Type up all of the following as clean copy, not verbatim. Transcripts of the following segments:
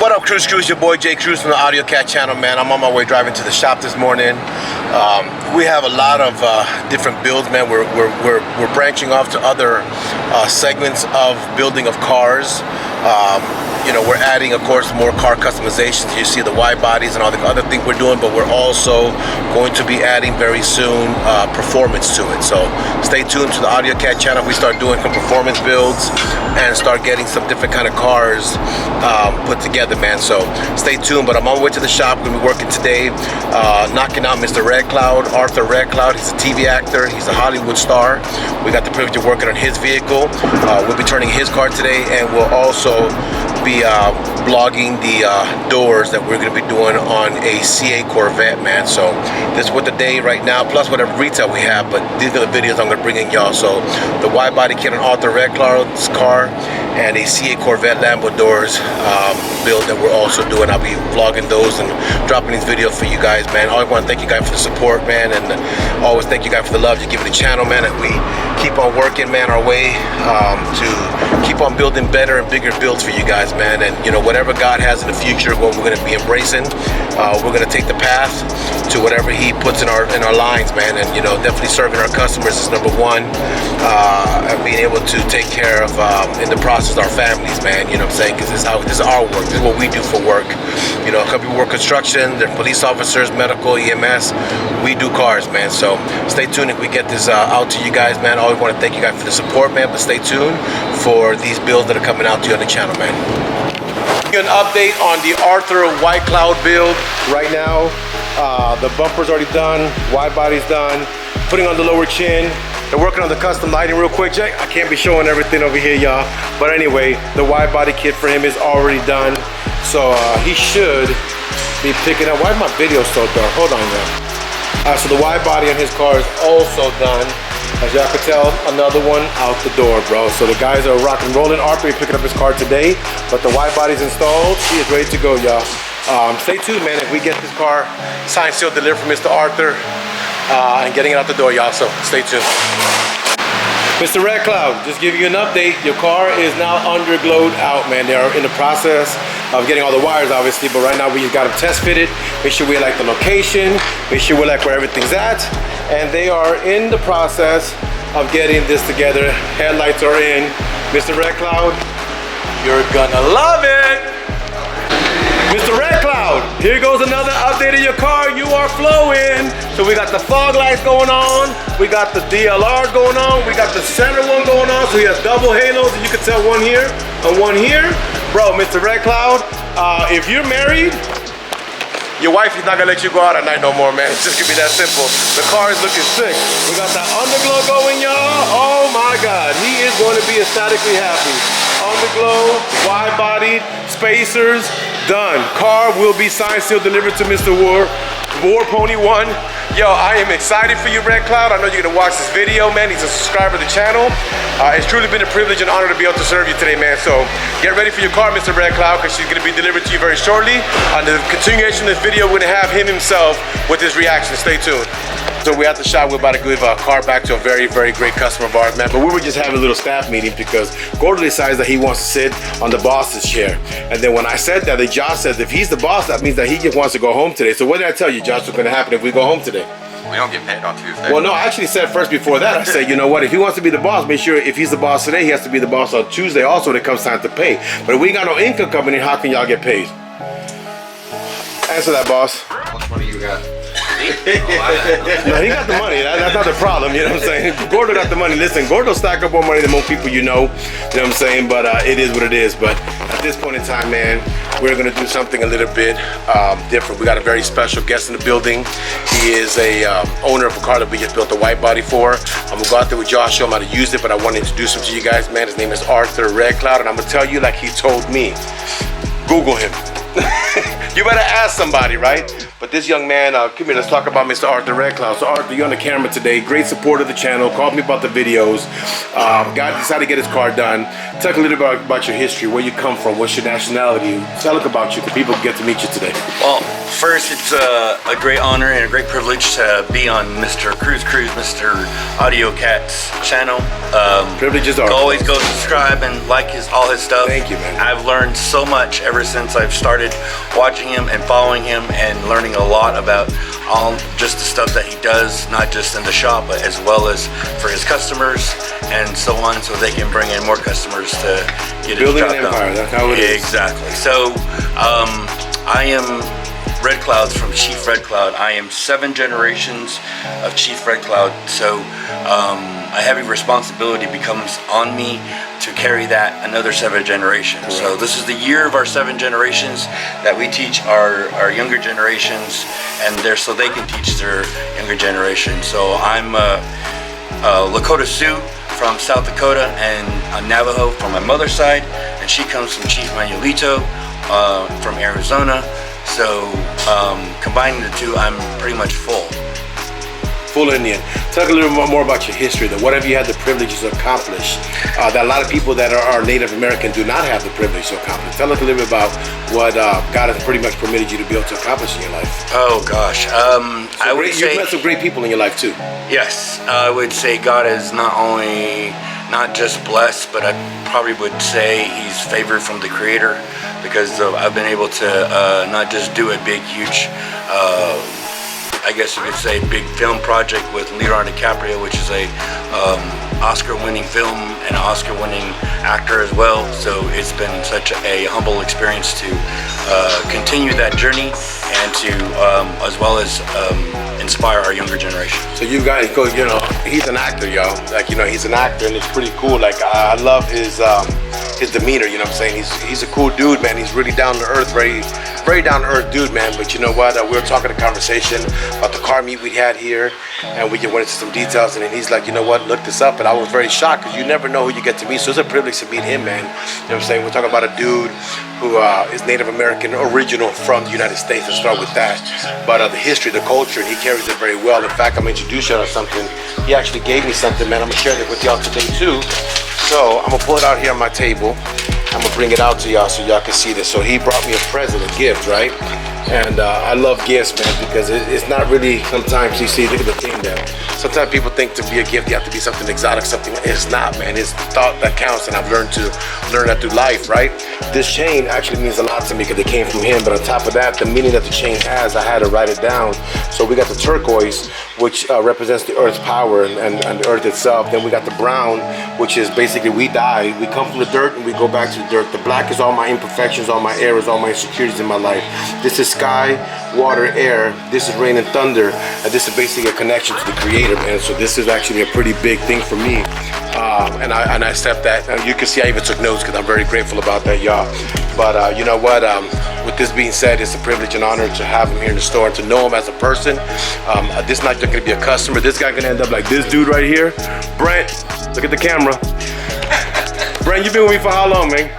What up, Cruz? Your boy Jay Cruz from the AUDIOZONE channel, man. I'm on my way driving to the shop this morning. We have a lot of different builds, man. We're branching off to other segments of building of cars. You know, we're adding, of course, more car customizations. You see the wide bodies and all the other things we're doing, but we're also going to be adding very soon performance to it. So stay tuned to the AUDIOZONE channel. We start doing some performance builds and start getting some different kind of cars put together, man. So stay tuned. But I'm on my way to the shop. We're gonna be working today, knocking out Mr. Redcloud, Arthur Redcloud. He's a TV actor. He's a Hollywood star. We got the privilege of working on his vehicle. We'll be turning his car today, and we'll also be vlogging the doors that we're going to be doing on a CA Corvette, man. So this is what the day right now, plus whatever retail we have, but these are the videos I'm going to bring in, y'all. So the wide body kit on Arthur Redcloud's car and a CA Corvette Lambo doors build that we're also doing. I'll be vlogging those and dropping these videos for you guys, man. I want to thank you guys for the support, man, and always thank you guys for the love you give the channel, man, and we keep on working, man, our way to keep on building better and bigger builds for you guys, man. And you know, whatever God has in the future, what we're going to be embracing, we're going to take the path to whatever He puts in our lines, man. And you know, definitely serving our customers is number one, and being able to take care of in the process our families, man. You know what I'm saying? Because this is our work. This is what we do for work. You know, some people work construction, they're police officers, medical, EMS. We do cars, man. So stay tuned if we get this out to you guys, man. I always want to thank you guys for the support, man. But stay tuned for these builds that are coming out to you on the channel, man. An update on the Arthur Redcloud build right now. The bumper's already done, wide body's done, putting on the lower chin. They're working on the custom lighting real quick, Jay. I can't be showing everything over here, y'all. But anyway, the wide body kit for him is already done. So he should be picking up. Why is my video so dark? Hold on, y'all. So the wide body on his car is also done. As y'all can tell, another one out the door, bro. So the guys are rock and rolling. Arthur, picking up his car today, but the wide body's installed. He is ready to go, y'all. Stay tuned, man. If we get this car signed, sealed, delivered from Mr. Arthur, and getting it out the door, y'all. So stay tuned. Mr. Redcloud, just give you an update. Your car is now underglowed out, man. They are in the process of getting all the wires, obviously, but right now we just got them test fitted. Make sure we like the location. Make sure we like where everything's at. And they are in the process of getting this together. Headlights are in. Mr. Redcloud, you're gonna love it. Mr. Redcloud, here goes another update of your car. You are flowing. So we got the fog lights going on. We got the DLRs going on. We got the center one going on. So he has double halos. And you can tell one here and one here. Bro, Mr. Redcloud, if you're married, your wife is not gonna let you go out at night no more, man. It's just gonna be that simple. The car is looking sick. We got that underglow going, y'all. Oh my God, he is going to be ecstatically happy. Underglow, wide bodied, spacers, done. Car will be signed, sealed, delivered to Mr. War Pony 1. Yo, I am excited for you, Redcloud. I know you're gonna watch this video, man. He's a subscriber to the channel. It's truly been a privilege and honor to be able to serve you today, man. So get ready for your car, Mr. Redcloud, because she's gonna be delivered to you very shortly. On the continuation of this video, we're gonna have him himself with his reaction. Stay tuned. So we're at the shop. We're about to give a car back to a very, very great customer of ours, man. But we were just having a little staff meeting because Gordon decides that he wants to sit on the boss's chair. And then when I said that, Josh says if he's the boss, that means that he just wants to go home today. So what did I tell you, Josh, what's going to happen if we go home today? We don't get paid on Tuesday. Well, no, I actually said first before that, I said, you know what, if he wants to be the boss, make sure if he's the boss today, he has to be the boss on Tuesday also when it comes time to pay. But if we ain't got no income coming in, how can y'all get paid? Answer that, boss. How much money you got? No, he got the money. That's not the problem, you know what I'm saying? Gordo got the money. Listen, Gordo stack up more money than most people you know what I'm saying? But it is what it is. But at this point in time, man, we're gonna do something a little bit different. We got a very special guest in the building. He is a owner of a car that we just built a white body for. I'm gonna go out there with Josh, show him how to use it, but I want to introduce him to you guys, man. His name is Arthur Redcloud, and I'm gonna tell you like he told me, Google him. You better ask somebody, right? But this young man, come here, let's talk about Mr. Arthur Redcloud. So Arthur, you're on the camera today. Great support of the channel. Called me about the videos. God decided to get his car done. Talk a little bit about your history, where you come from, what's your nationality. Tell us about you, so people get to meet you today. Well, first, it's a great honor and a great privilege to be on Mr. Mr. AUDIOZONE's channel. Privileges are always go subscribe and like all his stuff. Thank you, man. I've learned so much ever since I've started watching him and following him and learning a lot about just the stuff that he does, not just in the shop, but as well as for his customers and so on, so they can bring in more customers to get building his an job empire. done. That's how it is. Exactly. So I am Redcloud from Chief Redcloud. I am 7 generations of Chief Redcloud, so a heavy responsibility becomes on me to carry that another 7 generations. Correct. So this is the year of our 7 generations that we teach our younger generations, and so they can teach their younger generation. So I'm Lakota Sioux from South Dakota, and I'm Navajo from my mother's side, and she comes from Chief Manuelito from Arizona. So combining the two, I'm pretty much full Indian. Talk a little bit more about your history, though. What have you had the privilege to accomplish that a lot of people that are Native American do not have the privilege to accomplish? Tell us a little bit about what God has pretty much permitted you to be able to accomplish in your life. Oh gosh, I would say you've met some great people in your life too. Yes, I would say God is not just blessed, but I probably would say He's favored from the Creator, because I've been able to not just do a big, huge, I guess you could say, big film project with Leonardo DiCaprio, which is a Oscar-winning film and an Oscar-winning actor as well. So it's been such a humble experience to continue that journey and to, as well as inspire our younger generation. So you guys go, he's an actor, y'all. Like, he's an actor, and it's pretty cool. Like, I love his demeanor, you know what I'm saying? He's a cool dude, man. He's really down to earth, very down to earth dude, man. But you know what? We were talking a conversation about the car meet we had here, and we just went into some details, and then he's like, you know what? Look this up, and I was very shocked, because you never know who you get to meet. So it's a privilege to meet him, man. You know what I'm saying? We're talking about a dude who is Native American, original from the United States. Let's start with that. But the history, the culture, and he carries it very well. In fact, I'm gonna introduce you to something. He actually gave me something, man. I'm gonna share that with y'all today too. So I'm gonna pull it out here on my table. I'm gonna bring it out to y'all so y'all can see this. So he brought me a present, a gift, right? And I love gifts, man, because it's not really, sometimes you see, look at the thing there. Sometimes people think to be a gift, you have to be something exotic, something. It's not, man. It's the thought that counts, and I've learned that through life, right? This chain actually means a lot to me because it came from him, but on top of that, the meaning that the chain has, I had to write it down. So we got the turquoise, which represents the earth's power and the earth itself. Then we got the brown, which is basically we die. We come from the dirt and we go back to the dirt. The black is all my imperfections, all my errors, all my insecurities in my life. This is sky, water, air. This is rain and thunder, and this is basically a connection to the Creator, man. So this is actually a pretty big thing for me, and I accept that. You can see I even took notes because I'm very grateful about that, y'all. But you know what? With this being said, it's a privilege and honor to have him here in the store and to know him as a person. This is not just going to be a customer. This guy gonna end up like this dude right here, Brent. Look at the camera. Brent, you been with me for how long, man?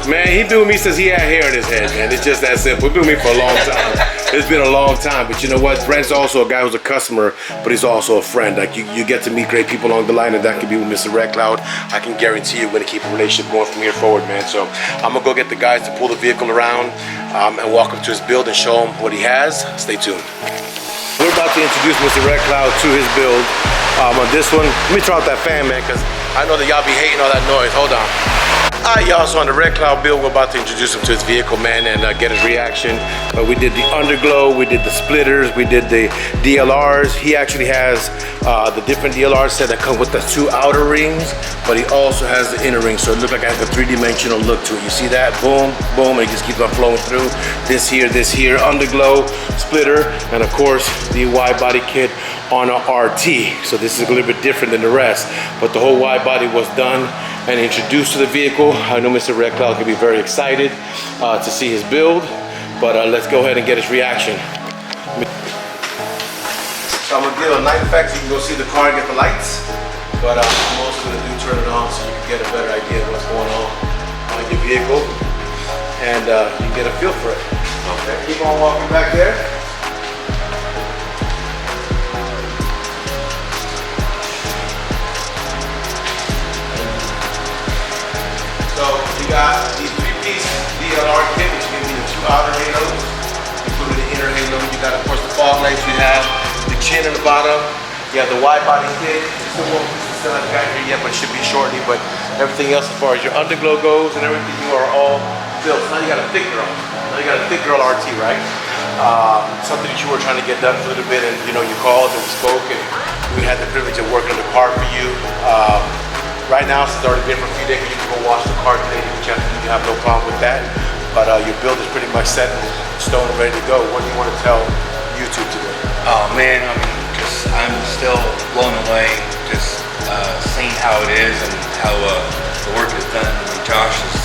Man, he been with me since he had hair in his head, man. It's just that simple. He's been with me for a long time. It's been a long time, but you know what? Brent's also a guy who's a customer, but he's also a friend. Like, you get to meet great people along the line, and that could be with Mr. Redcloud. I can guarantee you're gonna keep a relationship going from here forward, man. So I'm gonna go get the guys to pull the vehicle around and walk up to his build and show him what he has. Stay tuned. We're about to introduce Mr. Redcloud to his build. On this one, let me turn off that fan, man, because I know that y'all be hating all that noise. Hold on. Alright, y'all, so on the Redcloud build, we're about to introduce him to his vehicle, man, and get his reaction. We did the Underglow, we did the splitters, we did the DLRs. He actually has the different DLR set that come with the 2 outer rings, but he also has the inner ring, so it looks like it has a 3-dimensional look to it. You see that? Boom, boom, and it just keeps on flowing through. This here, Underglow, splitter, and of course, the wide body kit on a RT. So this is a little bit different than the rest, but the whole wide body was done and introduced to the vehicle. I know Mr. Redcloud can be very excited to see his build, but let's go ahead and get his reaction. So I'm gonna give a night effect so you can go see the car and get the lights, but I'm also gonna turn it on so you can get a better idea of what's going on your vehicle, and you can get a feel for it. Okay, keep on walking back there. So you got the 3-piece DLR kit, which gives you the 2 outer halos, including the inner halo. You got, of course, the fog lights. You have the chin in the bottom. You have the Widebody kit. Still haven't got here yet, but it should be shortly. But everything else, as far as your Underglow goes and everything, you are all built. So now you got a thick girl. Now you got a thick girl RT, right? Something that you were trying to get done for a little bit, and you called and we spoke, and we had the privilege of working on the car for you. Right now, since it's already been for a few days, you can go wash the car today, which you have no problem with that. But your build is pretty much set in stone and ready to go. What do you want to tell YouTube today? Oh man, I mean, I'm still blown away, just seeing how it is and how the work is done. I mean, Josh is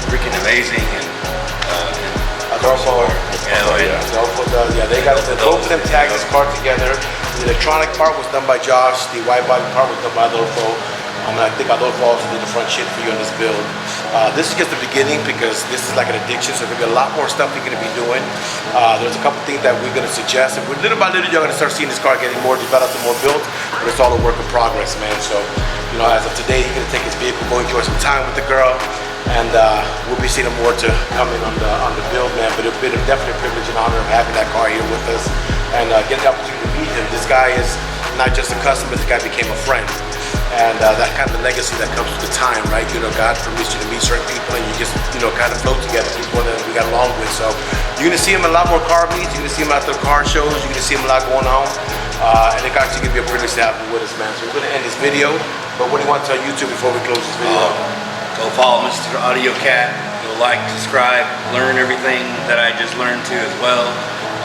freaking amazing, and Adolfo, they got both of them tagged this car together. The electronic part was done by Josh. The Widebody part was done by Adolfo. I think Adolfo also did the front shit for you on this build. This is just the beginning, because this is like an addiction, so there's gonna be a lot more stuff we're gonna be doing. There's a couple things that we're gonna suggest, and little by little you're gonna start seeing this car getting more developed and more built, but it's all a work in progress, man. So, as of today, he's gonna take his vehicle, go enjoy some time with the girl, and we'll be seeing more to come in on the build, man. But it's been a definite privilege and honor of having that car here with us, and getting the opportunity to meet him. This guy is not just a customer, this guy became a friend. And that kind of legacy that comes with the time, right? God permits you to meet certain people, and you just, kind of float together, people that we got along with. So you're gonna see him a lot more car meets, you're gonna see him at the car shows, you're gonna see him a lot going on. And it's actually gonna be a privilege to have him with us, man. So we're gonna end this video, but what do you want to tell YouTube before we close this video? Go follow Mr. AUDIOZONE. You'll like, subscribe, learn everything that I just learned too as well.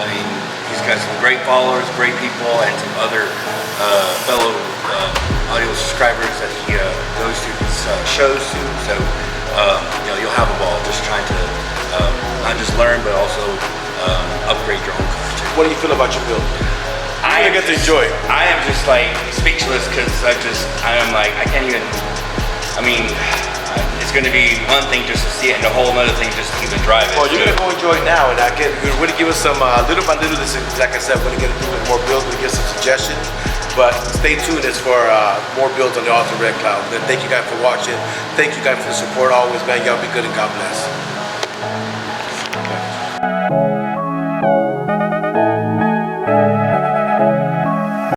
I mean, he's got some great followers, great people, and some other fellow audio subscribers that he goes to his shows to. So you'll have a ball just trying to not just learn, but also upgrade your own car too. What do you feel about your build? I get to enjoy it. I am just like speechless, because I am like, I can't even. I mean, it's going to be one thing just to see it, and a whole other thing just to even drive it. Well, you're going to go enjoy it now, and you're going to give us some, little by little, this is, like I said, we're going to get into more builds, we're going to get some suggestions, but stay tuned as for more builds on the Redcloud. Thank you guys for watching. Thank you guys for the support always, man. Y'all be good and God bless.